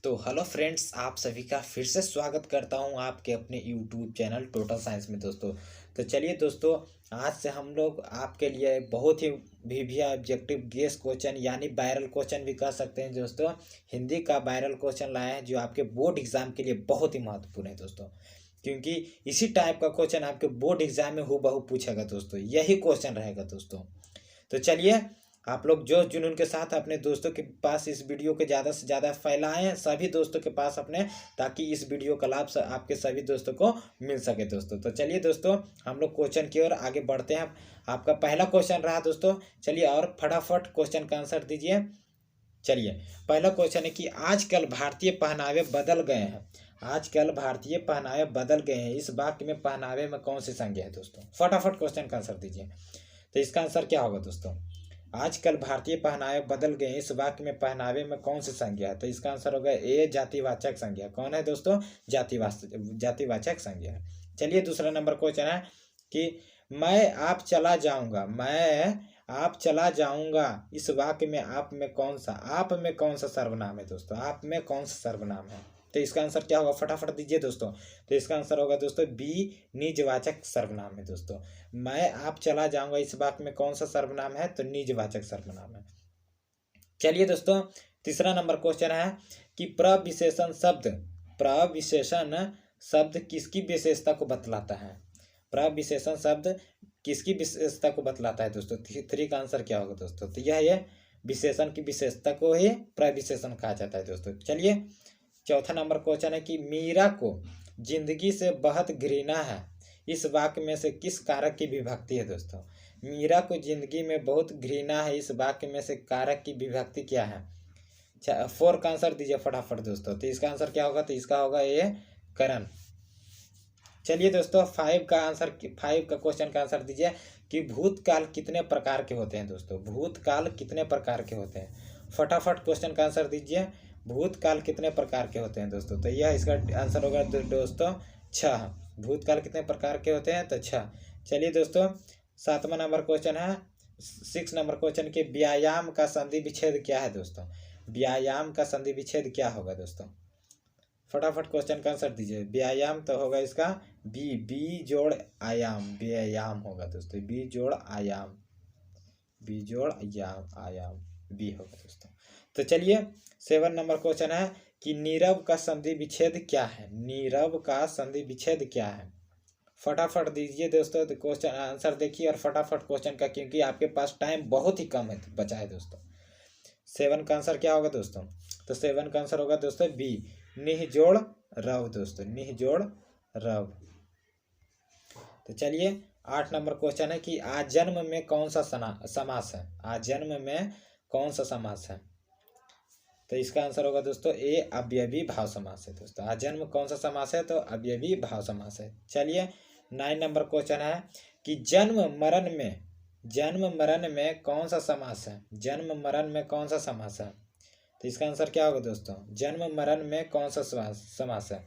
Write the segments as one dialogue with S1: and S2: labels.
S1: तो hello friends, आप सभी का फिर से स्वागत करता हूं आपके अपने यूट्यूब चैनल टोटल साइंस में दोस्तों। तो चलिए दोस्तों, आज से हम लोग आपके लिए बहुत ही वीवीआई ऑब्जेक्टिव गेस क्वेश्चन यानी वायरल क्वेश्चन भी कह सकते हैं दोस्तों, हिंदी का वायरल क्वेश्चन लाए हैं जो आपके बोर्ड एग्जाम के लिए बहुत ही महत्वपूर्ण है दोस्तों। क्योंकि इसी टाइप का क्वेश्चन आपके बोर्ड एग्जाम में हूबहू पूछेगा दोस्तों, यही क्वेश्चन रहेगा दोस्तों। तो चलिए, आप लोग जोश जुनून के साथ अपने दोस्तों के पास इस वीडियो को ज़्यादा से ज़्यादा फैलाएं, सभी दोस्तों के पास अपने, ताकि इस वीडियो का लाभ आपके सभी दोस्तों को मिल सके दोस्तों। तो चलिए दोस्तों, हम लोग क्वेश्चन की ओर आगे बढ़ते हैं। आपका पहला क्वेश्चन रहा दोस्तों, चलिए और फटाफट क्वेश्चन का आंसर दीजिए। चलिए, पहला क्वेश्चन है कि आजकल भारतीय पहनावे बदल गए हैं। आजकल भारतीय पहनावे बदल गए हैं, इस वाक्य में पहनावे में कौन सी संज्ञा है दोस्तों? फटाफट क्वेश्चन का आंसर दीजिए। तो इसका आंसर क्या होगा दोस्तों? आजकल भारतीय पहनावे बदल गए, इस वाक्य में पहनावे में कौन सी संज्ञा है? तो इसका आंसर होगा ए, जातिवाचक संज्ञा। कौन है दोस्तों? जातिवाचक संज्ञा है। चलिए, दूसरा नंबर क्वेश्चन है कि मैं आप चला जाऊंगा। मैं आप चला जाऊंगा, इस वाक्य में आप में कौन सा सर्वनाम है दोस्तों? आप में कौन सा सर्वनाम है? तो इसका आंसर क्या होगा? फटाफट दीजिए दोस्तों। तो इसका आंसर होगा दोस्तों बी, निजवाचक सर्वनाम है दोस्तों। मैं आप चला जाऊंगा, इस वाक्य में कौन सा सर्वनाम है? तो निजवाचक सर्वनाम है। चलिए दोस्तों, तीसरा नंबर क्वेश्चन है कि प्रविशेषण शब्द किसकी विशेषता को बतलाता है? प्रविशेषण शब्द किसकी विशेषता को बतलाता है दोस्तों? थ्री का आंसर क्या होगा दोस्तों? तो यह है विशेषण की विशेषता को ही प्रविशेषण कहा जाता है दोस्तों। चलिए, चौथा नंबर क्वेश्चन है कि मीरा को जिंदगी से बहुत घृणा है, इस वाक्य में से किस कारक की विभक्ति है दोस्तों? मीरा को जिंदगी में बहुत घृणा है, इस वाक्य में से कारक की विभक्ति क्या है? फोर का आंसर दीजिए फटाफट दोस्तों। तो इसका आंसर क्या होगा? तो इसका होगा ए, करण। चलिए दोस्तों, फाइव का क्वेश्चन का आंसर दीजिए कि भूतकाल कितने प्रकार के होते हैं दोस्तों? भूतकाल कितने प्रकार के होते हैं? फटाफट क्वेश्चन का आंसर दीजिए। भूतकाल कितने प्रकार के होते हैं दोस्तों? तो यह इसका आंसर होगा दोस्तों 6। भूतकाल कितने प्रकार के होते हैं? तो 6। चलिए दोस्तों, सातवां नंबर क्वेश्चन है, 6 नंबर क्वेश्चन के व्यायाम का संधि विच्छेद क्या है दोस्तों? व्यायाम का संधि विच्छेद क्या होगा दोस्तों? फटाफट क्वेश्चन का आंसर दीजिए। व्यायाम तो होगा इसका बी, बी जोड़ आयाम, व्यायाम होगा दोस्तों। बी जोड़ आयाम, बी जोड़ आयाम बी होगा दोस्तों। तो चलिए, 7 नंबर क्वेश्चन है कि नीरव का संधि विच्छेद क्या है? नीरव का संधि विच्छेद क्या है? फटाफट दीजिए दोस्तों। तो क्वेश्चन आंसर देखिए और फटाफट क्वेश्चन का, क्योंकि आपके पास टाइम बहुत ही कम है बचा है दोस्तों। 7 का आंसर क्या होगा दोस्तों? तो 7 का आंसर होगा दोस्तों बी, निह जोड़ रव दोस्तों, निह जोड़ रव। तो चलिए, 8 नंबर क्वेश्चन है कि आजन्म में कौन सा समास है? आजन्म में कौन सा समास है? तो इसका आंसर होगा दोस्तों ए, अवयवी भाव समास है दोस्तों। आजन्म कौन सा समास है? तो अवयवी भाव समास है। चलिए, 9 नंबर क्वेश्चन है कि जन्म मरण में कौन सा समास है? जन्म मरण में कौन सा समास है? तो इसका आंसर क्या होगा दोस्तों? जन्म मरण में कौन सा समास है?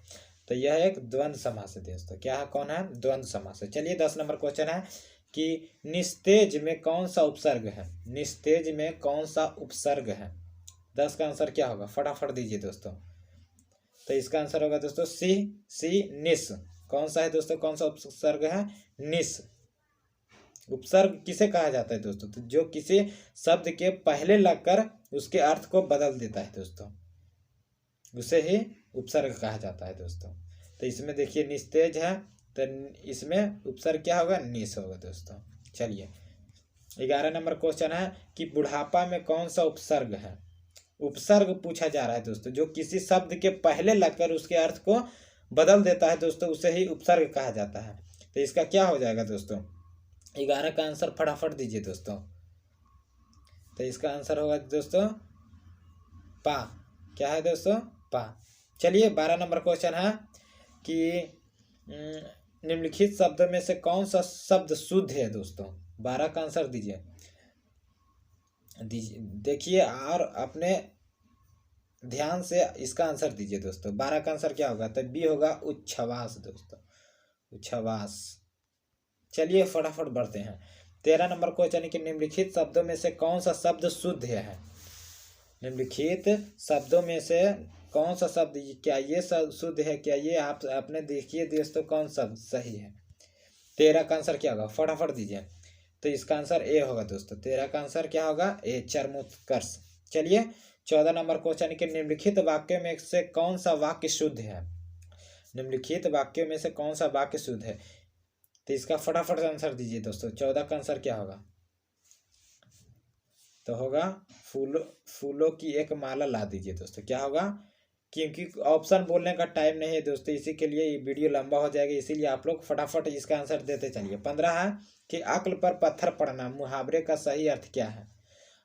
S1: तो यह एक द्वंद्व समास है दोस्तों। क्या है? कौन है? द्वंद्व समास है। चलिए, 10 नंबर क्वेश्चन है कि निस्तेज में कौन सा उपसर्ग है? निस्तेज में कौन सा उपसर्ग है? 10 का आंसर क्या होगा? फटाफट दीजिए दोस्तों। तो इसका आंसर होगा दोस्तों सी, निस। कौन सा है दोस्तों? कौन सा उपसर्ग है? निस। उपसर्ग किसे कहा जाता है दोस्तों? तो जो किसी शब्द के पहले लगकर उसके अर्थ को बदल देता है दोस्तों, उसे ही उपसर्ग कहा जाता है दोस्तों। तो इसमें देखिए निस्तेज है, तो इसमें उपसर्ग क्या होगा? निस होगा दोस्तों। चलिए, 11 नंबर क्वेश्चन है कि बुढ़ापा में कौन सा उपसर्ग है? उपसर्ग पूछा जा रहा है दोस्तों, जो किसी शब्द के पहले लगकर उसके अर्थ को बदल देता है दोस्तों, उसे ही उपसर्ग कहा जाता है। तो इसका क्या हो जाएगा दोस्तों? 11 का आंसर फटाफट दीजिए दोस्तों। तो इसका आंसर होगा दोस्तों पा। क्या है दोस्तों? पा। चलिए, 12 नंबर क्वेश्चन है कि निम्नलिखित शब्द में से कौन सा शब्द शुद्ध है दोस्तों? 12 का आंसर दीजिए। देखिए और अपने ध्यान से इसका आंसर दीजिए दोस्तों। 12 का आंसर क्या होगा? तो बी होगा उच्छ्वास दोस्तों, उच्छ्वास। चलिए, फटाफट बढ़ते हैं। 13 नंबर क्वेश्चन है कि निम्नलिखित शब्दों में से कौन सा शब्द शुद्ध है? निम्नलिखित शब्दों में से कौन सा शब्द, क्या ये शुद्ध है, क्या ये आप अपने देखिए दोस्तों कौन सा सही है। 13 का आंसर क्या होगा, फटाफट दीजिए। तो इसका आंसर ए होगा दोस्तों। 13 का आंसर क्या होगा, ए, चरमोत्कर्ष। चलिए 14 नंबर क्वेश्चन के निम्नलिखित वाक्य में से कौन सा वाक्य शुद्ध है। निम्नलिखित वाक्यों में से कौन सा वाक्य शुद्ध है, तो इसका फटाफट आंसर दीजिए दोस्तों। 14 का आंसर क्या होगा, तो होगा फूलों की एक माला ला दीजिए दोस्तों। क्या होगा, क्योंकि ऑप्शन बोलने का टाइम नहीं है दोस्तों, इसी के लिए ये वीडियो लंबा हो जाएगा, इसीलिए आप लोग फटाफट इसका आंसर देते चलिए। 15 है कि अक्ल पर पत्थर पड़ना मुहावरे का सही अर्थ क्या है।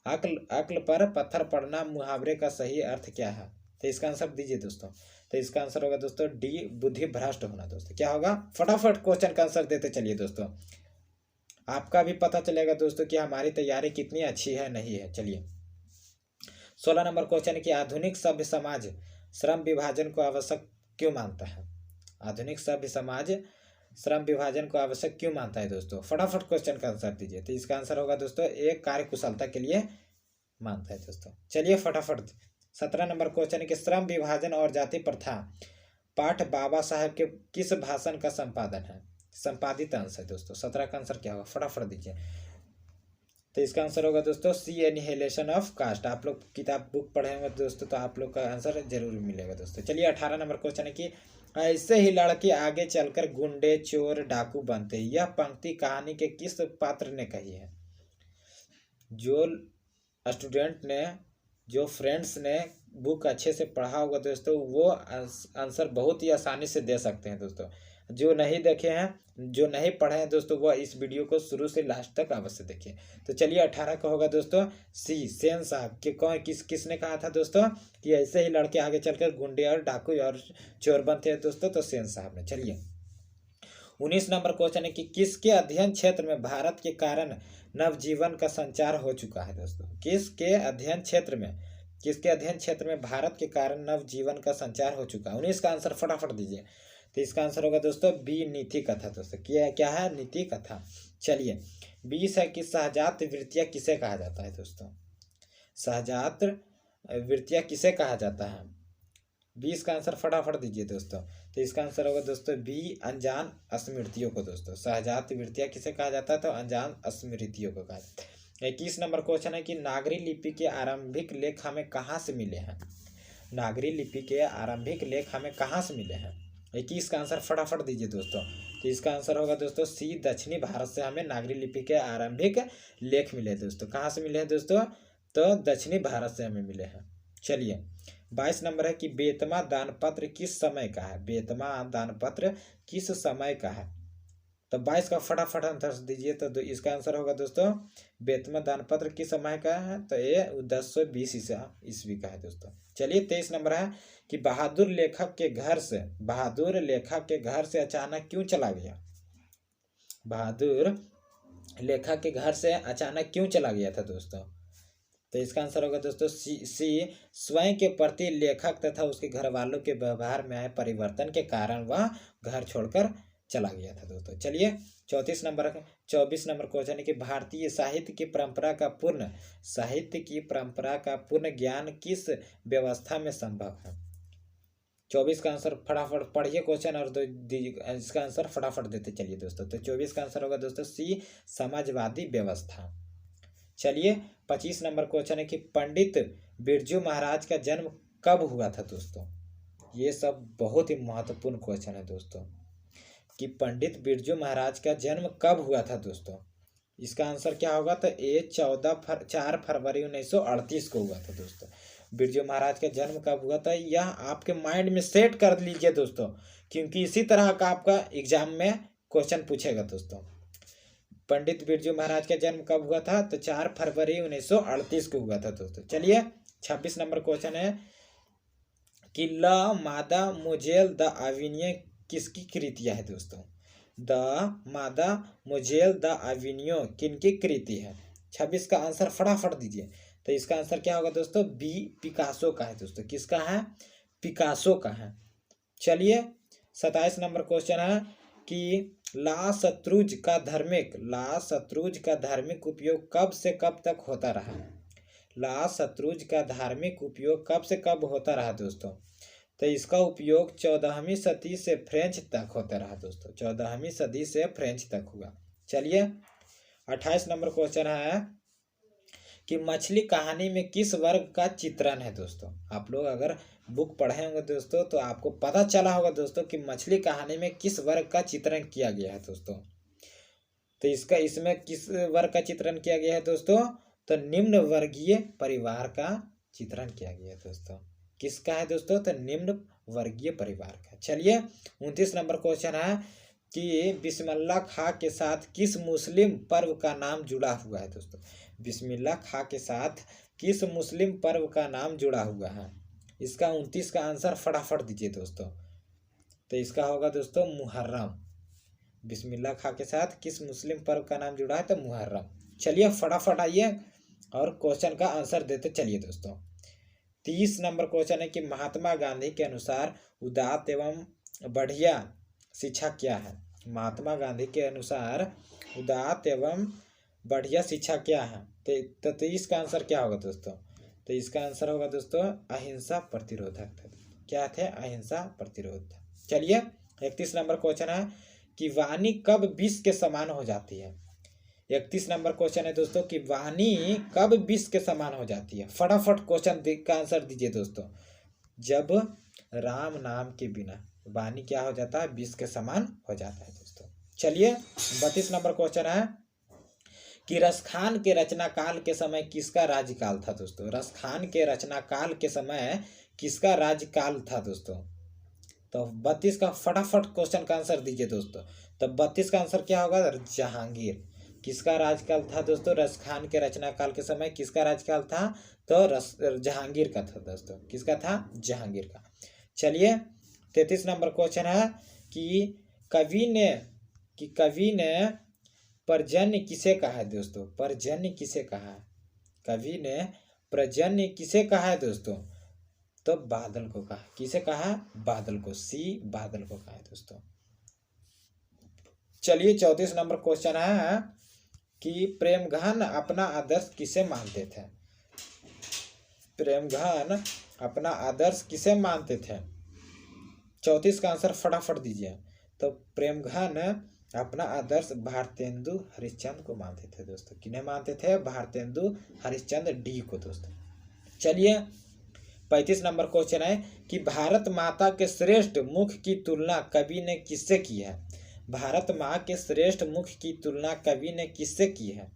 S1: अक्ल पर पत्थर पड़ना मुहावरे का सही अर्थ क्या है, तो इसका आंसर दीजिए दोस्तों। तो इसका आंसर होगा दोस्तों डी, बुद्धि भ्रष्ट होना दोस्तों। क्या होगा, फटाफट क्वेश्चन का आंसर देते चलिए दोस्तों, आपका भी पता चलेगा दोस्तों कि हमारी तैयारी कितनी अच्छी है नहीं है। चलिए 16 नंबर क्वेश्चन की आधुनिक सभ्य समाज श्रम विभाजन को आवश्यक क्यों मानता है। आधुनिक सभ्य समाज श्रम विभाजन को आवश्यक क्यों मानता है दोस्तों, फटाफट क्वेश्चन का आंसर दीजिए। तो इसका आंसर होगा दोस्तों एक, कार्य कुशलता के लिए मानता है दोस्तों। चलिए फटाफट 17 नंबर क्वेश्चन के श्रम विभाजन और जाति प्रथा पाठ बाबा साहेब के किस भाषण का संपादन है, संपादित अंश है दोस्तों। 17 का आंसर क्या होगा, फटाफट दीजिए। तो इसका आंसर होगा दोस्तों सी, एनिहिलेशन ऑफ कास्ट। आप लोग किताब बुक पढ़े होंगे दोस्तों, तो आप लोग का आंसर जरूर मिलेगा दोस्तों। चलिए 18 नंबर क्वेश्चन है कि ऐसे ही लड़के आगे चलकर गुंडे, चोर, डाकू बनते हैं। यह पंक्ति कहानी के किस पात्र ने कही है। जो स्टूडेंट ने, जो फ्रेंड्स ने बुक अच्छे से पढ़ा होगा दोस्तों, वो आंसर बहुत ही आसानी से दे सकते हैं दोस्तों। जो नहीं देखे हैं, जो नहीं पढ़े हैं दोस्तों, वह इस वीडियो को शुरू से लास्ट तक अवश्य देखें। तो चलिए 18 का होगा दोस्तों सी, सेन साहब के कौन किसने कहा था दोस्तों कि ऐसे ही लड़के आगे चलकर गुंडे और डाकू और चोर बनते हैं दोस्तों, तो सेन साहब ने। चलिए 19 नंबर क्वेश्चन है कि किसके अध्ययन क्षेत्र में भारत के कारण नवजीवन का संचार हो चुका है दोस्तों। किसके अध्ययन क्षेत्र में भारत के कारण नवजीवन का संचार हो चुका है। 19 का आंसर फटाफट दीजिए। तो इसका आंसर होगा दोस्तों बी, नीति कथा दोस्तों। क्या है, नीति कथा। चलिए 20 है कि सहजात वृत्तियां किसे कहा जाता है दोस्तों। सहजात वृत्तियां किसे कहा जाता है, 20 का आंसर फटाफट दीजिए दोस्तों। तो इसका आंसर होगा दोस्तों बी, अनजान स्मृतियों को दोस्तों। सहजात वृत्तियां किसे कहा जाता है, तो अनजान स्मृतियों को कहा जाता है। 21 नंबर क्वेश्चन है कि नागरी लिपि के आरंभिक लेख हमें कहाँ से मिले हैं। नागरी लिपि के आरंभिक लेख हमें कहाँ से मिले हैं, 21 का आंसर फटाफट दीजिए दोस्तों। तो इसका आंसर होगा दोस्तों सी, दक्षिणी भारत से हमें नागरी लिपि के आरंभिक लेख मिले दोस्तों। कहाँ से मिले हैं दोस्तों, तो दक्षिणी भारत से हमें मिले हैं। चलिए 22 नंबर है कि बेतमा दानपत्र किस समय का है। बेतमा दानपत्र किस समय का है, तो 22 का फटाफट आंसर दीजिए। तो इसका आंसर होगा दोस्तों बेतमा दानपत्र किस समय का है, तो ये 1020 ईस्वी का है दोस्तों। चलिए 23 नंबर है कि बहादुर लेखक के घर से अचानक क्यों चला गया। बहादुर लेखक के घर से अचानक क्यों चला गया था दोस्तों। तो इसका आंसर होगा दोस्तों सी, स्वयं के प्रति लेखक तथा उसके घर वालों के व्यवहार में आए परिवर्तन के कारण वह घर छोड़कर चला गया था दोस्तों। चलिए 24 नंबर क्वेश्चन है कि भारतीय साहित्य की परंपरा का पूर्ण ज्ञान किस व्यवस्था में संभव है। 24 का आंसर फटाफट पढ़िए क्वेश्चन और इसका आंसर फटाफट देते चलिए दोस्तों। तो 24 का आंसर होगा दोस्तों सी, समाजवादी व्यवस्था। चलिए 25 नंबर क्वेश्चन है कि पंडित बिरजू महाराज का जन्म कब हुआ था दोस्तों। ये सब बहुत ही महत्वपूर्ण क्वेश्चन है दोस्तों कि पंडित बिरजू महाराज का जन्म कब हुआ था दोस्तों। इसका आंसर क्या होगा, तो ये 4 फरवरी 1938 को हुआ था दोस्तों। बिरजू महाराज का जन्म कब हुआ था, यह आपके माइंड में सेट कर लीजिए दोस्तों, क्योंकि इसी तरह का आपका एग्जाम में क्वेश्चन पूछेगा दोस्तों। पंडित बिरजू महाराज का जन्म कब हुआ था, तो 4 फरवरी 1938 को हुआ था दोस्तों। चलिए 26 नंबर क्वेश्चन है कि ला मादा मुजेल द अविनियो किसकी कृतियां है दोस्तों। द मादा मुजेल द अविनियो किनकी कृति है। 26 का आंसर फटाफट दीजिए। तो इसका आंसर क्या होगा दोस्तों, बी, पिकासो का है दोस्तों। किसका है, पिकासो का है। चलिए 27 नंबर क्वेश्चन है कि ला शत्रुज का धार्मिक उपयोग कब से कब तक होता रहा। लाल शतरूंज का धार्मिक उपयोग कब से कब होता रहा दोस्तों? तो इसका उपयोग 14वीं सदी से फ्रेंच तक होता रहा दोस्तों, 14वीं सदी से फ्रेंच तक हुआ। चलिए 28 नंबर क्वेश्चन है कि मछली कहानी में किस वर्ग का चित्रण है दोस्तों? आप लोग अगर बुक पढ़े होंगे दोस्तों तो आपको पता चला होगा दोस्तों कि मछली कहानी में किस वर्ग का चित्रण किया गया है दोस्तों। तो इसमें किस वर्ग का चित्रण किया गया है दोस्तों? तो निम्न वर्गीय परिवार का चित्रण किया गया है दोस्तों। किसका है दोस्तों? तो निम्न वर्गीय परिवार का। चलिए 29 नंबर क्वेश्चन है कि बिस्मिल्लाह खां के साथ किस मुस्लिम पर्व का नाम जुड़ा हुआ है दोस्तों? बिस्मिल्लाह खां के साथ किस मुस्लिम पर्व का नाम जुड़ा हुआ है? इसका 29 का आंसर फटाफट दीजिए दोस्तों। तो इसका होगा दोस्तों मुहर्रम। बिस्मिल्लाह खां के साथ किस मुस्लिम पर्व का नाम जुड़ा है? तो मुहर्रम। चलिए फटाफट आइए और क्वेश्चन का आंसर देते चलिए दोस्तों। 30 नंबर क्वेश्चन है कि महात्मा गांधी के अनुसार उदात्त एवं बढ़िया शिक्षा क्या है? महात्मा गांधी के अनुसार उदात्त एवं बढ़िया शिक्षा क्या है? तो इसका आंसर क्या होगा दोस्तों? तो इसका आंसर होगा दोस्तों अहिंसा प्रतिरोधक था। क्या थे? अहिंसा प्रतिरोध। चलिए 31 नंबर क्वेश्चन है कि वाणी कब विष के समान हो जाती है? 31 नंबर क्वेश्चन है दोस्तों कि वाणी कब विष के समान हो जाती है? फटाफट क्वेश्चन का आंसर दीजिए दोस्तों। जब राम नाम के बिना वाणी क्या हो जाता है? विष के समान हो जाता है दोस्तों। चलिए 32 नंबर क्वेश्चन है कि रसखान के रचना काल के समय किसका राज्यकाल था दोस्तों? रसखान के रचना काल के समय किसका राज्यकाल था दोस्तों? तो 32 का फटाफट क्वेश्चन का आंसर दीजिए दोस्तों। तो 32 का आंसर क्या होगा? जहांगीर। किसका राज्यकाल था दोस्तों? रसखान के रचना काल के समय किसका राज्यकाल था? तो जहांगीर का था दोस्तों। किसका था? जहांगीर का। चलिए 33 नंबर क्वेश्चन है कि कवि ने पर्जन्य किसे कहा है दोस्तों? पर्जन्य किसे कहा है? कवि ने पर्जन्य किसे कहा है दोस्तों? तो बादल को कहा। किसे कहा? बादल को। सी बादल को कहा है दोस्तों। चलिए 34 नंबर क्वेश्चन है कि प्रेमघन अपना आदर्श किसे मानते थे? प्रेमघन अपना आदर्श किसे मानते थे? 34 का आंसर फटाफट दीजिए। तो प्रेमघन अपना आदर्श भारतेंदु हरिश्चंद्र को मानते थे दोस्तों। किन्हें मानते थे? भारतेंदु हरिश्चंद्र डी को दोस्तों। चलिए 35 नंबर क्वेश्चन है कि भारत माता के श्रेष्ठ मुख की तुलना कवि ने किससे की है? भारत माँ के श्रेष्ठ मुख की तुलना कवि ने किससे की है?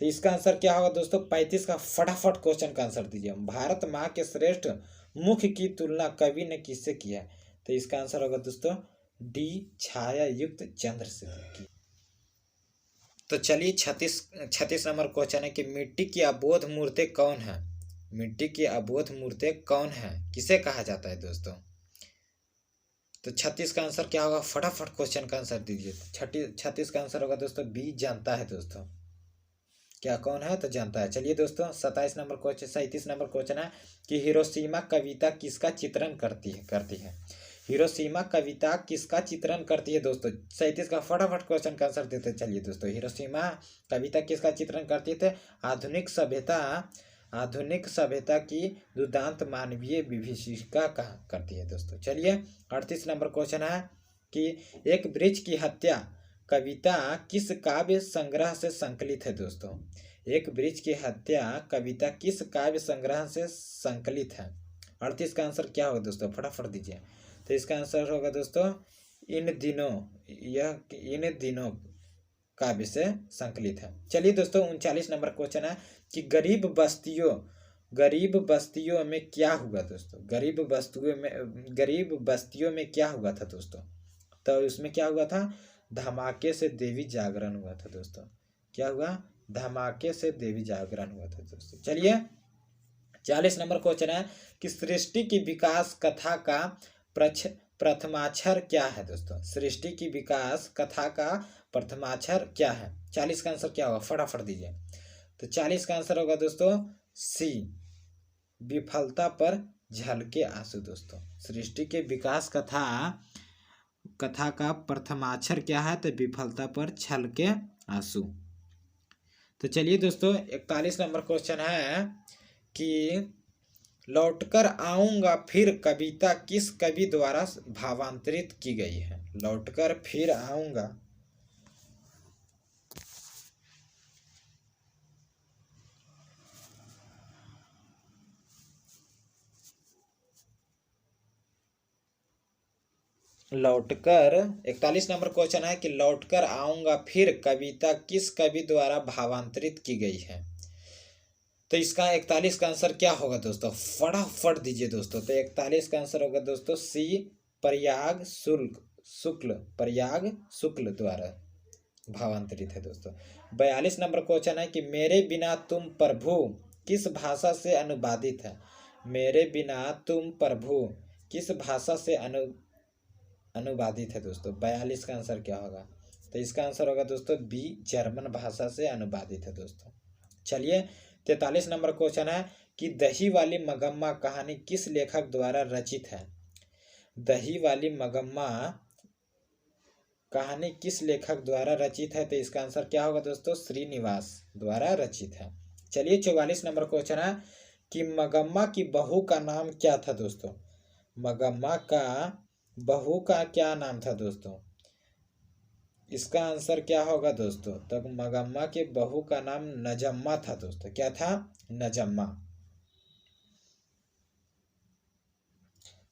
S1: तो इसका आंसर क्या होगा दोस्तों? 35 का फटाफट क्वेश्चन का आंसर दीजिए। भारत माँ के श्रेष्ठ मुख की तुलना कवि ने किससे की है? तो इसका आंसर होगा दोस्तों डी छाया युक्त चंद्र से की। तो चलिए 36 नंबर क्वेश्चन है कि मिट्टी की अबोध मूर्ति कौन है? मिट्टी की अबोध मूर्ति कौन है? किसे कहा जाता है दोस्तों? तो 36 का आंसर क्या होगा? फटाफट क्वेश्चन का आंसर दीजिए। 36 का आंसर होगा दोस्तों बी जनता है दोस्तों। क्या कौन है? तो जनता है। चलिए दोस्तों 37 नंबर क्वेश्चन है कि हिरोशिमा कविता किसका चित्रण करती है? हिरोशिमा कविता किसका चित्रण करती है दोस्तों? 37 का फटाफट क्वेश्चन का आंसर देते चलिए दोस्तों। हिरोशिमा कविता किसका चित्रण करती थे? आधुनिक सभ्यता की दुर्दांत मानवीय विभीषिका का करती है दोस्तों। चलिए 38 नंबर क्वेश्चन है कि एक वृक्ष की हत्या कविता किस काव्य संग्रह से संकलित है दोस्तों? एक वृक्ष की हत्या कविता किस काव्य संग्रह से संकलित है? 38 का आंसर क्या होगा दोस्तों? फटाफट दीजिए। तो इसका आंसर होगा दोस्तों इन दिनों काव्य से संकलित है। चलिए दोस्तों 39 नंबर क्वेश्चन है कि गरीब बस्तियों में क्या हुआ दोस्तों? गरीब बस्तियों में क्या हुआ था दोस्तों? तो उसमें क्या हुआ था? धमाके से देवी जागरण हुआ था दोस्तों। क्या हुआ? धमाके से देवी जागरण हुआ था दोस्तों। चलिए 40 नंबर क्वेश्चन है कि सृष्टि की विकास कथा का प्रथमाक्षर क्या है दोस्तों? सृष्टि की विकास कथा का प्रथमाक्षर क्या है? 40 का आंसर क्या होगा? फटाफट दीजिए। तो 40 का आंसर होगा दोस्तों सी विफलता पर झलके आंसू दोस्तों। सृष्टि के विकास कथा का प्रथमाक्षर क्या है? तो विफलता पर छलके आंसू। तो चलिए दोस्तों 41 नंबर क्वेश्चन है कि लौटकर आऊंगा फिर कविता किस कवि द्वारा भावांतरित की गई है। लौटकर फिर आऊंगा, लौटकर 41 नंबर क्वेश्चन है कि लौटकर आऊंगा फिर कविता किस कवि द्वारा भावांतरित की गई है। तो इसका 41 का आंसर क्या होगा दोस्तों, फटाफट दीजिए दोस्तों। तो 41 का आंसर होगा दोस्तों सी, प्रयाग शुक्ल, प्रयाग शुक्ल द्वारा भावांतरित है दोस्तों। 42 नंबर क्वेश्चन है कि मेरे बिना तुम प्रभु किस भाषा से अनुवादित है। मेरे बिना तुम प्रभु किस भाषा से अनुवादित है दोस्तों। 42 का आंसर क्या होगा, तो इसका आंसर होगा दोस्तों बी, जर्मन भाषा से अनुवादित है दोस्तों। चलिए 43 नंबर क्वेश्चन है कि दही वाली मगम्मा कहानी किस लेखक द्वारा रचित है। दही वाली मगम्मा कहानी किस लेखक द्वारा रचित है, तो इसका आंसर क्या होगा दोस्तों, श्रीनिवास द्वारा रचित है। चलिए 44 नंबर क्वेश्चन है कि मगम्मा की बहू का नाम क्या था दोस्तों। मगम्मा का बहू का क्या नाम था दोस्तों, इसका आंसर क्या होगा दोस्तों, तब मगम्मा के बहू का नाम नजम्मा था दोस्तों। क्या था, नजम्मा।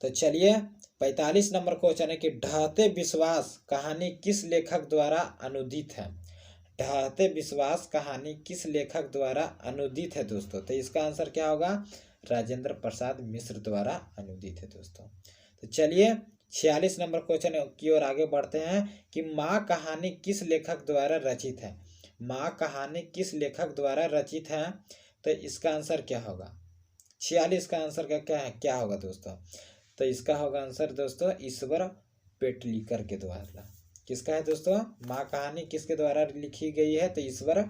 S1: तो चलिए 45 नंबर क्वेश्चन है कि ढहते विश्वास कहानी किस लेखक द्वारा अनुदित है। ढहते विश्वास कहानी किस लेखक द्वारा अनुदित है दोस्तों, तो इसका आंसर क्या होगा, राजेंद्र प्रसाद मिश्र द्वारा अनुदित है दोस्तों। तो चलिए 46 नंबर क्वेश्चन की ओर आगे बढ़ते हैं कि माँ कहानी किस लेखक द्वारा रचित है। माँ कहानी किस लेखक द्वारा रचित है, तो इसका आंसर क्या होगा। 46 का आंसर का क्या होगा दोस्तों, तो इसका होगा आंसर दोस्तों ईश्वर पेटलीकर के द्वारा। किसका है दोस्तों, माँ कहानी किसके द्वारा लिखी गई है, तो ईश्वर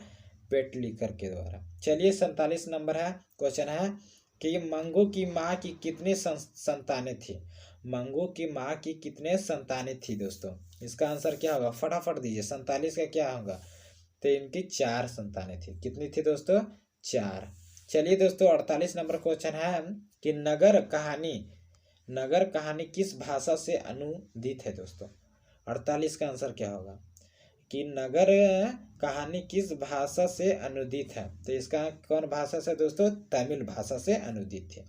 S1: पेटलीकर के द्वारा। चलिए 47 नंबर है क्वेश्चन है कि मंगू की माँ की कितनी संतानें थी। मंगू की माँ की कितने संतानें थी दोस्तों, इसका आंसर क्या होगा, फटाफट दीजिए। 47 का क्या होगा, तो इनकी 4 संतानें थी। कितनी थी दोस्तों, 4। चलिए दोस्तों 48 नंबर क्वेश्चन है कि नगर कहानी किस भाषा से अनुदित है दोस्तों। 48 का आंसर क्या होगा कि नगर कहानी किस भाषा से अनुदित है, तो इसका कौन भाषा से दोस्तों, तमिल भाषा से अनुदित है।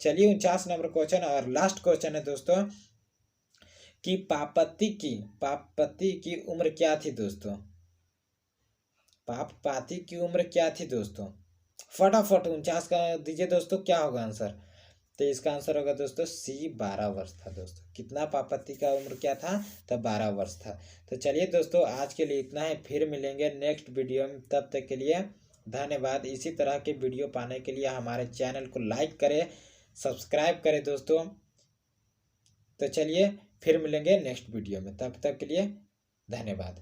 S1: चलिए 49 नंबर क्वेश्चन और लास्ट क्वेश्चन है दोस्तों कि पापति की उम्र क्या थी दोस्तों। पापति की उम्र क्या थी दोस्तों, फटाफट 49 का दीजिए दोस्तों, क्या होगा आंसर, तो इसका आंसर होगा दोस्तों सी, 12 वर्ष था दोस्तों। कितना पापति का उम्र क्या था, तो 12 वर्ष था। तो चलिए दोस्तों आज के लिए इतना है, फिर मिलेंगे नेक्स्ट वीडियो में, तब तक के लिए धन्यवाद। इसी तरह के वीडियो पाने के लिए हमारे चैनल को लाइक करें, सब्सक्राइब करें दोस्तों। तो चलिए फिर मिलेंगे नेक्स्ट वीडियो में, तब तक के लिए धन्यवाद।